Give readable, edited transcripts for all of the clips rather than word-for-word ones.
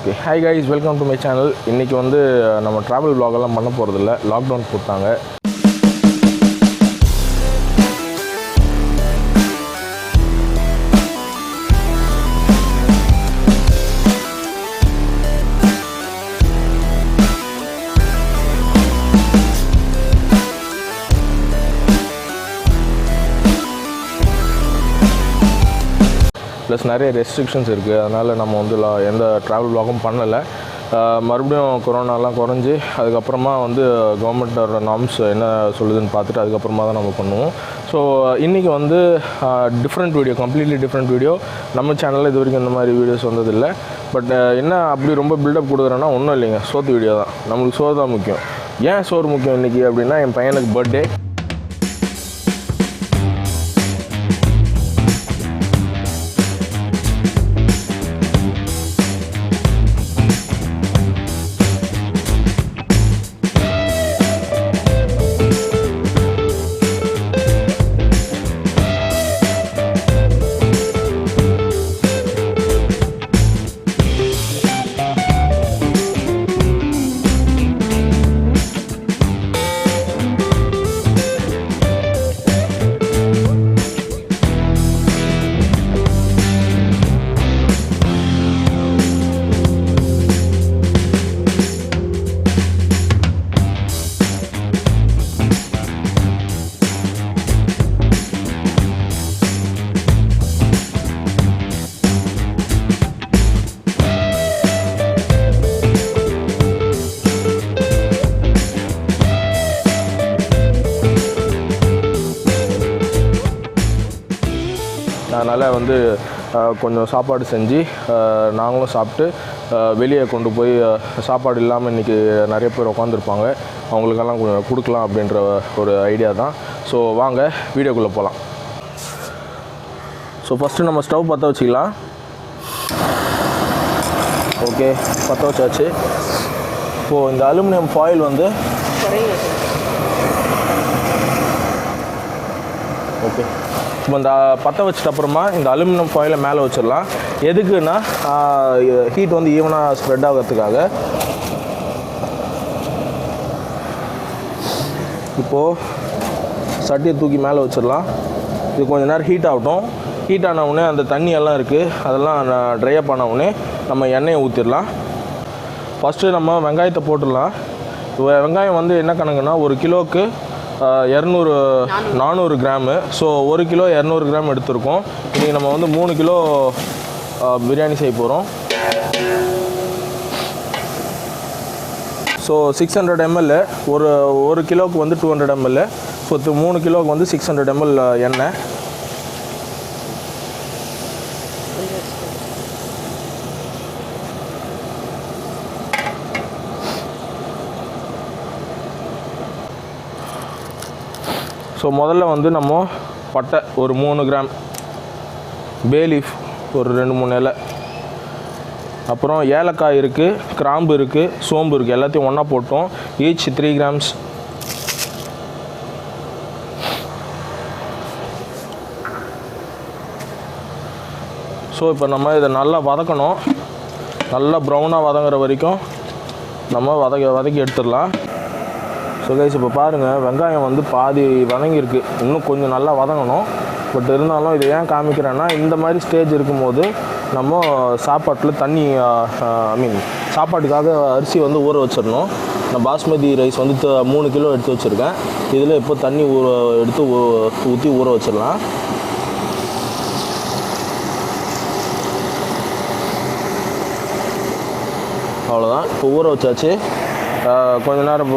Okay hi guys, welcome to my channel. இன்றைக்கி வந்து நம்ம ட்ராவல் vlog பண்ண போகிறதில்ல, லாக்டவுன் போட்டாங்க. ப்ளஸ் நிறைய ரெஸ்ட்ரிக்ஷன்ஸ் இருக்குது. அதனால் நம்ம வந்து எந்த ட்ராவல் vlogகும் பண்ணலை. மறுபடியும் கொரோனாலாம் குறைஞ்சி அதுக்கப்புறமா வந்து கவர்மெண்ட்டோட நார்ம்ஸ் என்ன சொல்லுதுன்னு பார்த்துட்டு அதுக்கப்புறமா தான் நம்ம பண்ணுவோம். ஸோ இன்றைக்கி வந்து different video, completely different video. நம்ம சேனலில் இது வரைக்கும் இந்த மாதிரி வீடியோஸ் வந்ததில்லை. பட் என்ன அப்படி ரொம்ப பில்டப் கொடுக்குறேன்னா ஒன்றும் இல்லைங்க, சோத்து வீடியோ தான். நம்மளுக்கு சோறு தான் முக்கியம். ஏன் சோறு முக்கியம் இன்றைக்கி அப்படின்னா, என் பையனுக்கு பர்த்டே. அதனால் வந்து கொஞ்சம் சாப்பாடு செஞ்சு நாங்களும் சாப்பிட்டு வெளியே கொண்டு போய் சாப்பாடு இல்லாமல் இன்றைக்கி நிறைய பேர் உட்காந்துருப்பாங்க, அவங்களுக்கெல்லாம் கொடுக்கலாம் அப்படின்ற ஒரு ஐடியா தான். ஸோ வாங்க வீடியோக்குள்ளே போகலாம். ஸோ ஃபஸ்ட்டு நம்ம ஸ்டவ் பற்ற வச்சுக்கலாம். ஓகே, பற்ற வச்சாச்சு. இப்போது இந்த அலுமினியம் ஃபாயில் வந்து ஓகே, இப்போ இந்த பற்ற வச்சிட்ட அப்புறமா இந்த அலுமினியம் ஃபாயிலை மேலே வச்சிடலாம். எதுக்குன்னா ஹீட் வந்து ஈவனாக ஸ்ப்ரெட் ஆகிறதுக்காக. இப்போது சட்டியை தூக்கி மேலே வச்சிடலாம். இது கொஞ்சம் நேரம் ஹீட் ஆகட்டும். ஹீட் ஆனவுடனே அந்த தண்ணியெல்லாம் இருக்குது, அதெல்லாம் ட்ரை அப் ஆனவுடனே நம்ம எண்ணெயை ஊற்றிடலாம். ஃபஸ்ட்டு நம்ம வெங்காயத்தை போட்டுடலாம். வெங்காயம் வந்து என்ன கணக்குன்னா, ஒரு கிலோவுக்கு 400 கிராமு. ஸோ 1 கிலோ 200 கிராம் எடுத்துருக்கோம். இன்றைக்கி நம்ம வந்து 3 கிலோ பிரியாணி செய்ய போகிறோம். ஸோ 600 ml, ஒரு கிலோவுக்கு வந்து 200 ml. ஸோ 3 கிலோவுக்கு வந்து 600 ml எண்ணெய். ஸோ முதல்ல வந்து நம்ம பட்டை ஒரு 3 கிராம், பே லீஃப் ஒரு 2-3 இலை, அப்புறம் ஏலக்காய் இருக்குது, கிராம்பு இருக்குது, சோம்பு இருக்குது, எல்லாத்தையும் ஒன்றா போட்டோம். Each 3 grams. ஸோ இப்போ நம்ம இதை நல்லா வதக்கணும். நல்லா ப்ரௌனாக வதங்குற வரைக்கும் நம்ம வதக்கி எடுத்துடலாம். ஸோ கைஸ், இப்போ பாருங்கள், வெங்காயம் வந்து பாதி வதங்கியிருக்கு. இன்னும் கொஞ்சம் நல்லா வதங்கணும். பட் இருந்தாலும் இதை ஏன் காமிக்கிறேன்னா, இந்த மாதிரி ஸ்டேஜ் இருக்கும்போது நம்ம சாப்பாட்டில் தண்ணி சாப்பாட்டுக்காக அரிசி வந்து ஊற வச்சிடணும். நான் பாஸ்மதி ரைஸ் வந்து 3 கிலோ எடுத்து வச்சுருக்கேன். இதில் இப்போ தண்ணி ஊற்றி ஊற வச்சிடலாம். அவ்வளோதான், இப்போ ஊற வச்சாச்சு. கொஞ்ச நேரம்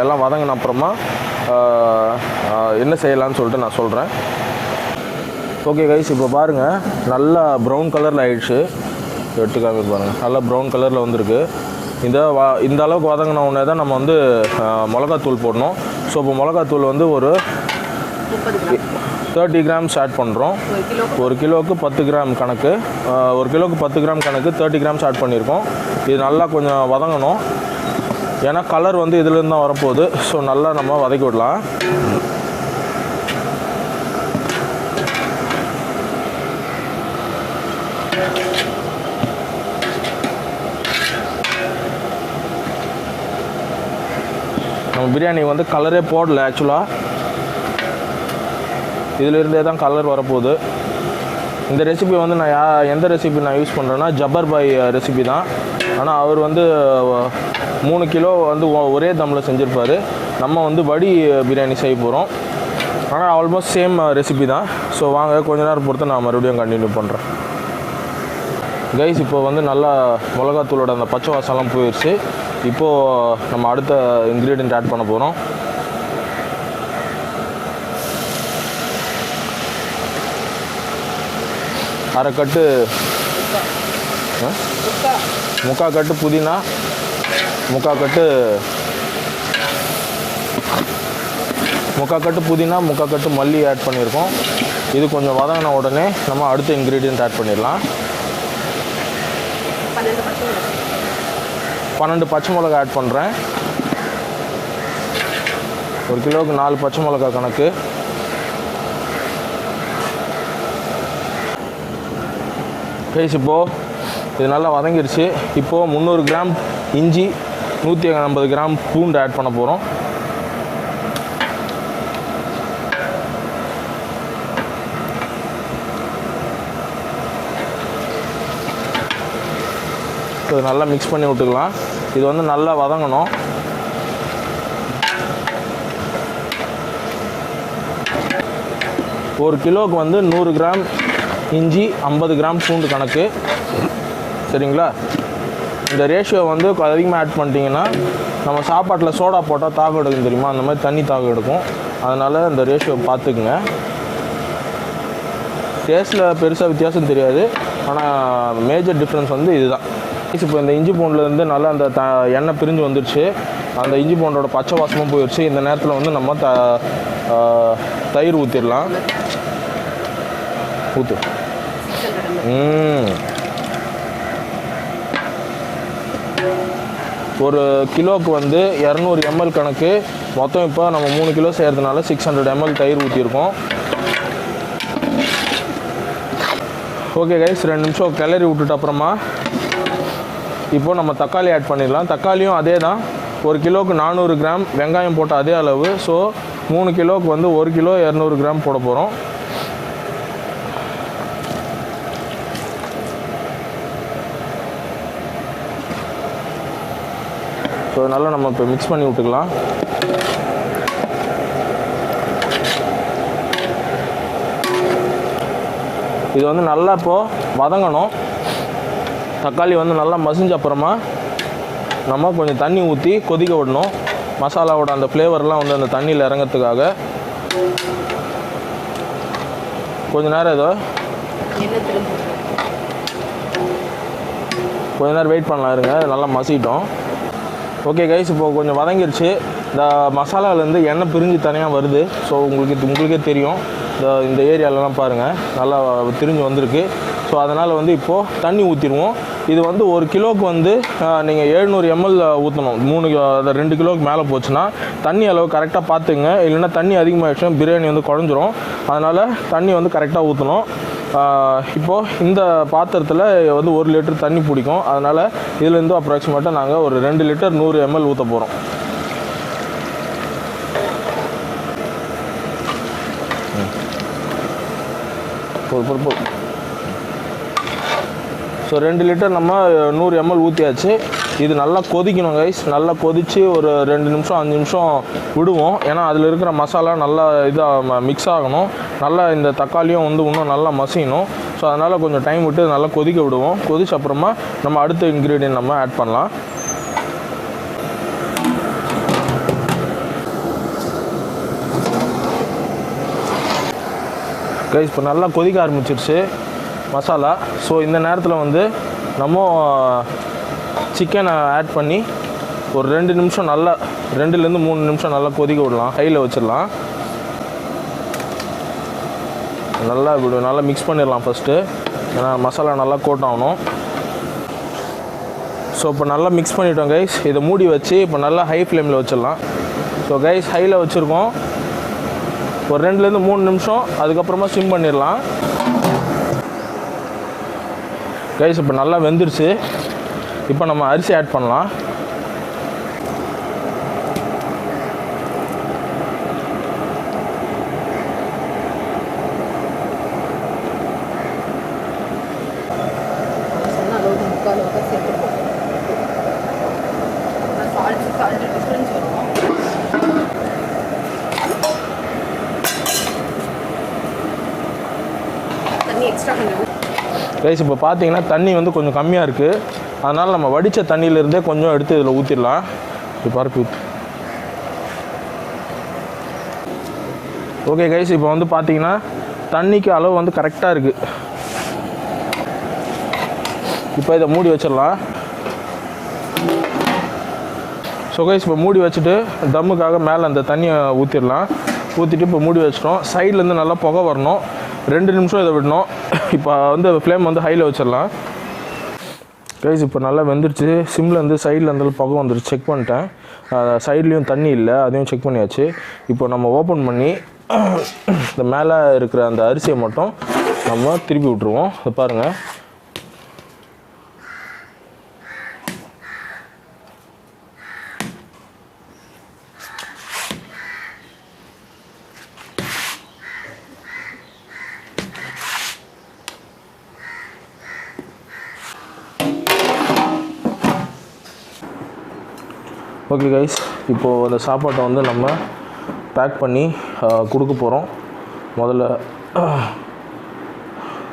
எல்லாம் வதங்கின அப்புறமா என்ன செய்யலான்னு சொல்லிட்டு நான் சொல்கிறேன். ஓகே கைஸ், இப்போ பாருங்கள், நல்லா ப்ரௌன் கலரில் ஆகிடுச்சு. எடுத்து காமி பாருங்கள், நல்லா ப்ரௌன் கலரில் வந்துருக்கு. இந்த அளவுக்கு வதங்கின உடனே தான் நம்ம வந்து மிளகாத்தூள் போடணும். ஸோ இப்போ மிளகாத்தூள் வந்து ஒரு 30 கிராம்ஸ் ஆட் பண்ணுறோம். ஒரு கிலோவுக்கு 10 கிராம் கணக்கு, ஒரு கிலோவுக்கு 10 கிராம் கணக்கு 30 கிராம்ஸ் ஆட் பண்ணியிருக்கோம். இது நல்லா கொஞ்சம் வதங்கணும். ஏன்னா கலர் வந்து இதுலேருந்து தான் வரப்போகுது. ஸோ நல்லா நம்ம வதக்கி விடலாம். பிரியாணி வந்து கலரே போடல. ஆக்சுவலாக இதிலிருந்தே தான் கலர் வரப்போகுது. இந்த ரெசிபி வந்து நான் எந்த ரெசிபி நான் யூஸ் பண்ணுறேன்னா ஜப்பர் பாய் ரெசிபி தான். ஆனால் அவர் வந்து 3 கிலோ வந்து ஒரே தம்மில் செஞ்சுருப்பார். நம்ம வந்து வடி பிரியாணி செய்ய போகிறோம். ஆனால் ஆல்மோஸ்ட் சேம் ரெசிபி தான். ஸோ வாங்க கொஞ்ச நேரம் பொறுத்து நான் மறுபடியும் கண்டினியூ பண்ணுறேன். கைஸ் இப்போ வந்து நல்லா மிளகாத்தூளோட அந்த பச்சை வாசம்லாம் போயிடுச்சு. இப்போது நம்ம அடுத்த இன்க்ரீடியன்ட் ஆட் பண்ண போகிறோம். அரை கட்டு முக்கால் கட்டு புதினா, முக்கால் கட்டு மல்லி ஆட் பண்ணியிருக்கோம். இது கொஞ்சம் வதங்கின உடனே நம்ம அடுத்த இன்க்ரீடியன்ட் ஆட் பண்ணிடலாம். 12 பச்சை மிளகா ஆட் பண்ணுறேன். 1 கிலோவுக்கு 4 பச்சை மிளகா கணக்கு. கைஸ் இப்போது இது நல்லா வதங்கிடுச்சு. இப்போது 300 கிராம் இஞ்சி, 150 கிராம் பூண்டு ஆட் பண்ண போகிறோம். இது நல்லா மிக்ஸ் பண்ணி விட்டுக்கலாம். இது வந்து நல்லா வதங்கணும். ஒரு கிலோவுக்கு வந்து 100 கிராம் இஞ்சி, 50 கிராம் பூண்டு கணக்கு. சரிங்களா? இந்த ரேஷியோ வந்து அதிகமாக ஆட் பண்ணிட்டீங்கன்னா நம்ம சாப்பாட்டில் சோடா போட்டால் தாகம் எடுக்கும் தெரியுமா, அந்த மாதிரி தண்ணி தாகம் எடுக்கும். அதனால் இந்த ரேஷியோ பார்த்துக்குங்க. டேஸ்ட்டில் பெருசாக வித்தியாசம் தெரியாது. ஆனால் மேஜர் டிஃப்ரென்ஸ் வந்து இதுதான். இப்போ இந்த இஞ்சி பூண்டுலேருந்து நல்லா அந்த எண்ணெய் பிரிஞ்சு வந்துடுச்சு. அந்த இஞ்சி பூண்டோட பச்சை வாசமும் போயிடுச்சு. இந்த நேரத்தில் வந்து நம்ம தயிர் ஊற்றிடலாம். ஊற்று. ஒரு கிலோவுக்கு வந்து 200 ml கணக்கு. மொத்தம் இப்போ நம்ம 3 கிலோ செய்கிறதுனால 600 ml தயிர் ஊற்றிருக்கோம். ஓகே கைஸ், 2 நிமிஷம் கிளறி விட்டுட்டு அப்புறமா இப்போ நம்ம தக்காளி ஆட் பண்ணிடலாம். தக்காளியும் அதே தான். 1 கிலோவுக்கு 400 கிராம் வெங்காயம் போட்ட அதே அளவு. ஸோ 3 கிலோவுக்கு வந்து 1 கிலோ 200 கிராம் போட போகிறோம். ஸோ நல்லா நம்ம இப்போ மிக்ஸ் பண்ணி விட்டுக்கலாம். இது வந்து நல்லா இப்போது வதங்கணும். தக்காளி வந்து நல்லா மசிஞ்ச அப்புறமா நம்ம கொஞ்சம் தண்ணி ஊற்றி கொதிக்க விடணும். மசாலாவோட அந்த ஃப்ளேவர்லாம் வந்து அந்த தண்ணியில் இறங்கிறதுக்காக கொஞ்ச நேரம் வெயிட் பண்ணலாம். இருங்க, நல்லா மசிட்டோம். ஓகே கைஸ், இப்போது கொஞ்சம் வதங்கிருச்சு. இந்த மசாலாவிலேருந்து எண்ணெய் பிரிஞ்சு தனியாக வருது. ஸோ உங்களுக்கே தெரியும். இந்த ஏரியாலலாம் பாருங்கள் நல்லா திரிஞ்சு வந்திருக்கு. ஸோ அதனால் வந்து இப்போது தண்ணி ஊற்றிடுவோம். இது வந்து 1 கிலோவுக்கு வந்து நீங்கள் 700 ml ஊற்றணும். 2 கிலோவுக்கு மேலே போச்சுன்னா தண்ணி அளவு கரெக்டாக பார்த்துங்க. இல்லைன்னா தண்ணி அதிகமாகிடுச்சுன்னா பிரியாணி வந்து குழஞ்சிரும். அதனால் தண்ணி வந்து கரெக்டாக ஊற்றணும். இப்போது இந்த பாத்திரத்தில் வந்து 1 லிட்டர் தண்ணி பிடிக்கும். அதனால் இதுலேருந்து அப்ராக்சிமேட்டாக நாங்கள் ஒரு 2 லிட்டர் 100 ml ஊற்ற போகிறோம். ஸோ 2 லிட்டர் நம்ம 100 ml ஊற்றியாச்சு. இது நல்லா கொதிக்கணும் கைஸ். நல்லா கொதித்து ஒரு 2 நிமிஷம் 5 நிமிஷம் விடுவோம். ஏன்னா அதில் இருக்கிற மசாலா நல்லா இதாக மிக்ஸ் ஆகணும். நல்லா இந்த தக்காளியும் வந்து இன்னும் நல்லா மசியணும். ஸோ அதனால் கொஞ்சம் டைம் விட்டு நல்லா கொதிக்க விடுவோம். கொதிச்ச அப்புறமா நம்ம அடுத்த இன்க்ரீடியன்ட் நம்ம ஆட் பண்ணலாம். கைஸ் இப்போ நல்லா கொதிக்க ஆரம்பிச்சிருச்சு மசாலா. ஸோ இந்த நேரத்தில் வந்து நம்ம சிக்கனை ஆட் பண்ணி ஒரு 2 நிமிஷம் நல்லா 2லேருந்து 3 நிமிஷம் நல்லா கொதிக்க விடலாம். ஹையில் வச்சிடலாம். நல்லா மிக்ஸ் பண்ணிடலாம் ஃபஸ்ட்டு. ஏன்னா மசாலா நல்லா கோட் ஆகணும். ஸோ இப்போ நல்லா மிக்ஸ் பண்ணிட்டோம் கைஸ். இதை மூடி வச்சு இப்போ நல்லா ஹை ஃப்ளேமில் வச்சிடலாம். ஸோ கைஸ் ஹையில் வச்சுருக்கோம். ஒரு 2லேருந்து 3 நிமிஷம், அதுக்கப்புறமா சிம் பண்ணிடலாம். கைஸ் இப்போ நல்லா வெந்துருச்சு. இப்போ நம்ம அரிசி ஆட் பண்ணலாம். ரைஸ் இப்போ பார்த்தீங்கன்னா தண்ணி வந்து கொஞ்சம் கம்மியாக இருக்குது. அதனால் நம்ம வடித்த தண்ணியிலேருந்தே கொஞ்சம் எடுத்து இதில் ஊற்றிடலாம். இப்போ பருப்பு ஓகே கைஸ், இப்போ வந்து பார்த்தீங்கன்னா தண்ணிக்கு அளவு வந்து கரெக்டாக இருக்குது. இப்போ இதை மூடி வச்சிடலாம். ஸோ கைஸ் இப்போ மூடி வச்சுட்டு தம்முக்காக மேலே அந்த தண்ணியை ஊற்றிடலாம். ஊற்றிட்டு இப்போ மூடி வச்சிட்டோம். சைட்லேருந்து நல்லா புகை வரணும். 2 நிமிஷம் இதை விடணும். இப்போ வந்து ஃப்ளேம் வந்து ஹையில் வச்சிடலாம். கைஸ் இப்போ நல்லா வெந்துருச்சு. சிம்லேருந்து சைடில் இருந்தாலும் புகை வந்துருச்சு. செக் பண்ணிட்டேன். சைட்லேயும் தண்ணி இல்லை, அதையும் செக் பண்ணியாச்சு. இப்போ நம்ம ஓப்பன் பண்ணி இந்த மேலே இருக்கிற அந்த அரிசியை மட்டும் நம்ம திருப்பி விட்ருவோம். அதை பாருங்கள். ஓகே கைஸ், இப்போது அந்த சாப்பாட்டை வந்து நம்ம பேக் பண்ணி கொடுக்க போகிறோம். முதல்ல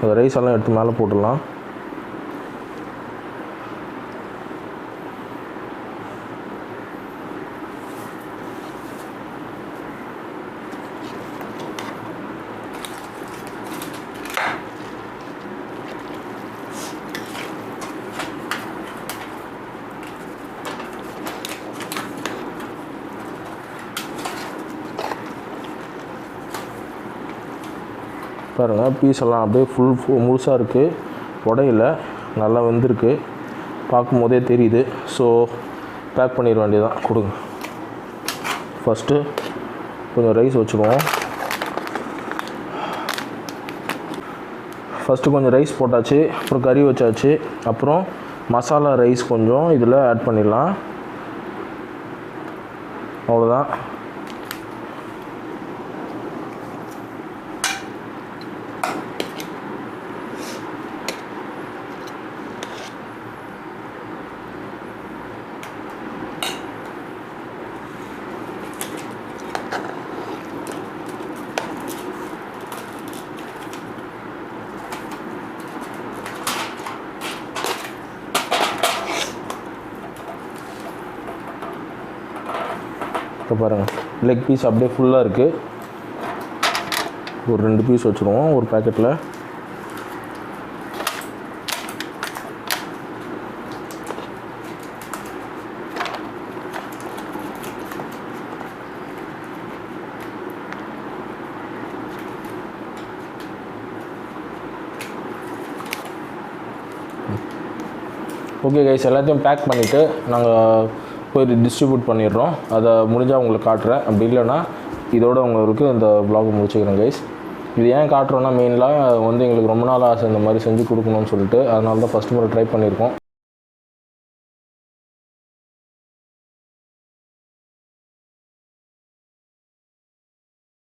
அந்த ரைஸ் எல்லாம் எடுத்து மேலே போட்டுடலாம். பாருங்கள், பீஸ் எல்லாம் அப்படியே முழுசாக இருக்குது. உடையில நல்லா வெந்திருக்கு, பார்க்கும் போதே தெரியுது. ஸோ பேக் பண்ணிட வேண்டியதான். கொடுங்க. ஃபஸ்ட்டு கொஞ்சம் ரைஸ் வச்சுக்குவோம். ஃபஸ்ட்டு கொஞ்சம் ரைஸ் போட்டாச்சு, அப்புறம் கறி வச்சாச்சு. அப்புறம் மசாலா ரைஸ் கொஞ்சம் இதில் ஆட் பண்ணிடலாம். அவ்வளோதான். இப்போ பாருங்கள், லெக் பீஸ் அப்படியே ஃபுல்லாக இருக்குது. ஒரு 2 பீஸ் வச்சுருவோம் ஒரு பேக்கெட்டில். ஓகே கைஸ், எல்லாத்தையும் பேக் பண்ணிவிட்டு நாங்கள் போய் டிஸ்ட்ரிபியூட் பண்ணிடுறோம். அதை முடிஞ்சால் உங்களுக்கு காட்டுறேன். அப்படி இல்லைன்னா இதோட உங்களுக்கு இந்த vlog முடிச்சுக்கிறேன் கைஸ். இது ஏன் காட்டுறோன்னா மெயினாக வந்து எங்களுக்கு ரொம்ப நாள் ஆசை இந்த மாதிரி செஞ்சு கொடுக்கணும்னு சொல்லிட்டு, அதனால தான் ஃபஸ்ட்டு முறை ட்ரை பண்ணியிருக்கோம்.